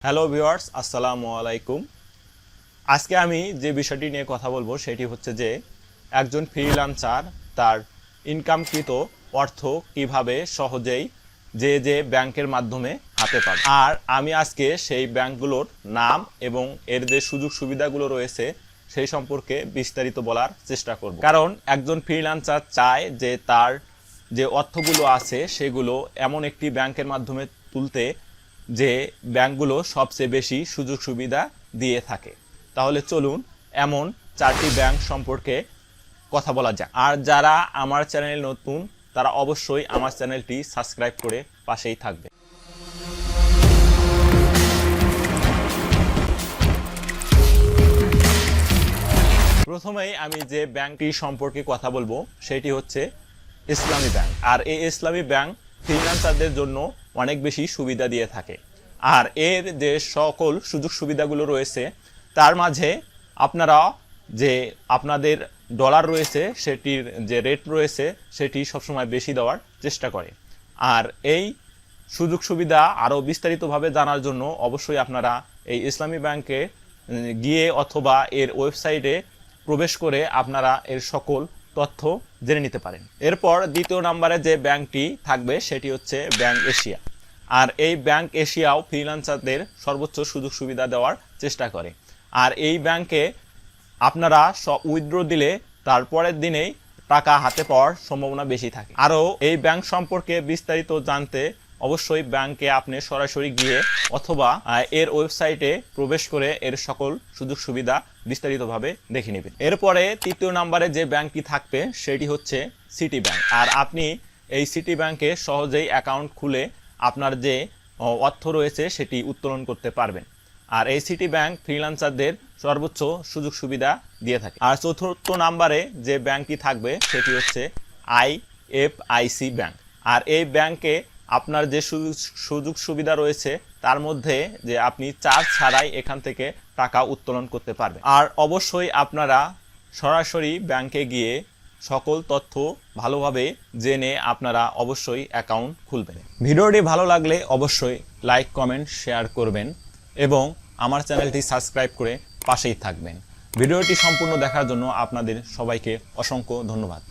Hello viewers, আসসালামু আলাইকুম। আজকে আমি যে বিষয়টি নিয়ে কথা বলবো সেটি হচ্ছে যে একজন ফ্রিল্যান্সার তার ইনকামকৃত অর্থ কিভাবে সহজেই যে ব্যাংকের মাধ্যমে হাতে পাবে। আর আমি আজকে সেই ব্যাংকগুলোর নাম এবং এর যে সুযোগ সুবিধাগুলো রয়েছে সেই সম্পর্কে বিস্তারিত বলার চেষ্টা করব। কারণ একজন ফ্রিল্যান্সার চায় যে তার যে অর্থগুলো আছে সেগুলো এমন একটি ব্যাংকের মাধ্যমে তুলতে যে ব্যাংকগুলো সবচেয়ে বেশি সুযোগ সুবিধা দিয়ে থাকে। তাহলে চলুন এমন 4টি ব্যাংক সম্পর্কে কথা বলা যাক। আর যারা আমার চ্যানেল নতুন তারা অবশ্যই আমার চ্যানেলটি সাবস্ক্রাইব করে পাশেই থাকবে। প্রথমেই আমি যে ব্যাংকটি সম্পর্কে কথা বলবো সেটি হচ্ছে ইসলামী ব্যাংক। আর এই ইসলামী ব্যাংক ফ্রিল্যান্সারদের জন্য অনেক বেশি সুবিধা দিয়ে থাকে। আর এর যে সকল সুযোগ সুবিধাগুলো রয়েছে তার মাঝে আপনারা যে আপনাদের ডলার রয়েছে সেটির যে রেট রয়েছে সেটি সবসময় বেশি দেওয়ার চেষ্টা করে। আর এই সুযোগ সুবিধা আরও বিস্তারিতভাবে জানার জন্য অবশ্যই আপনারা এই ইসলামী ব্যাংকে গিয়ে অথবা এর ওয়েবসাইটে প্রবেশ করে আপনারা এর সকল তথ্য জেনে নিতে পারেন। এরপর দ্বিতীয় নম্বরে যে ব্যাংকটি থাকবে সেটি হচ্ছে ব্যাংক এশিয়া। আর এই ব্যাংক এশিয়াও ফ্রিল্যান্সারদের সর্বোচ্চ সুযোগ সুবিধা দেওয়ার চেষ্টা করে। আর এই ব্যাংকে আপনারা উইথড্র দিলে তারপরের দিনেই টাকা হাতে পাওয়ার সম্ভাবনা বেশি থাকে। আরও এই ব্যাংক সম্পর্কে বিস্তারিত জানতে অবশ্যই ব্যাংকে আপনি সরাসরি গিয়ে অথবা এর ওয়েবসাইটে প্রবেশ করে এর সকল সুযোগ সুবিধা বিস্তারিতভাবে দেখে নেবেন। এরপরে তৃতীয় নম্বরে যে ব্যাংকটি থাকবে সেটি হচ্ছে সিটি ব্যাংক। আর আপনি এই সিটি ব্যাংকে সহজেই অ্যাকাউন্ট খুলে আপনার যে অর্থ রয়েছে সেটি উত্তোলন করতে পারবেন। আর এই সিটি ব্যাংক ফ্রিল্যান্সারদের সর্বোচ্চ সুযোগ সুবিধা দিয়ে থাকে। আর চতুর্থ নম্বরে যে ব্যাংকটি থাকবে সেটি হচ্ছে আইএফআইসি ব্যাংক। আর এই ব্যাংকে আপনার যে সুযোগ সুবিধা রয়েছে তার মধ্যে যে আপনি চার্জ ছাড়াই এখান থেকে টাকা উত্তোলন করতে পারবেন। আর অবশ্যই আপনারা সরাসরি ব্যাংকে গিয়ে সকল তথ্য ভালোভাবে জেনে আপনারা অবশ্যই অ্যাকাউন্ট খুলবেন। ভিডিওটি ভালো লাগলে অবশ্যই লাইক, কমেন্ট, শেয়ার করবেন এবং আমার চ্যানেলটি সাবস্ক্রাইব করে পাশেই থাকবেন। ভিডিওটি সম্পূর্ণ দেখার জন্য আপনাদের সবাইকে অসংখ্য ধন্যবাদ।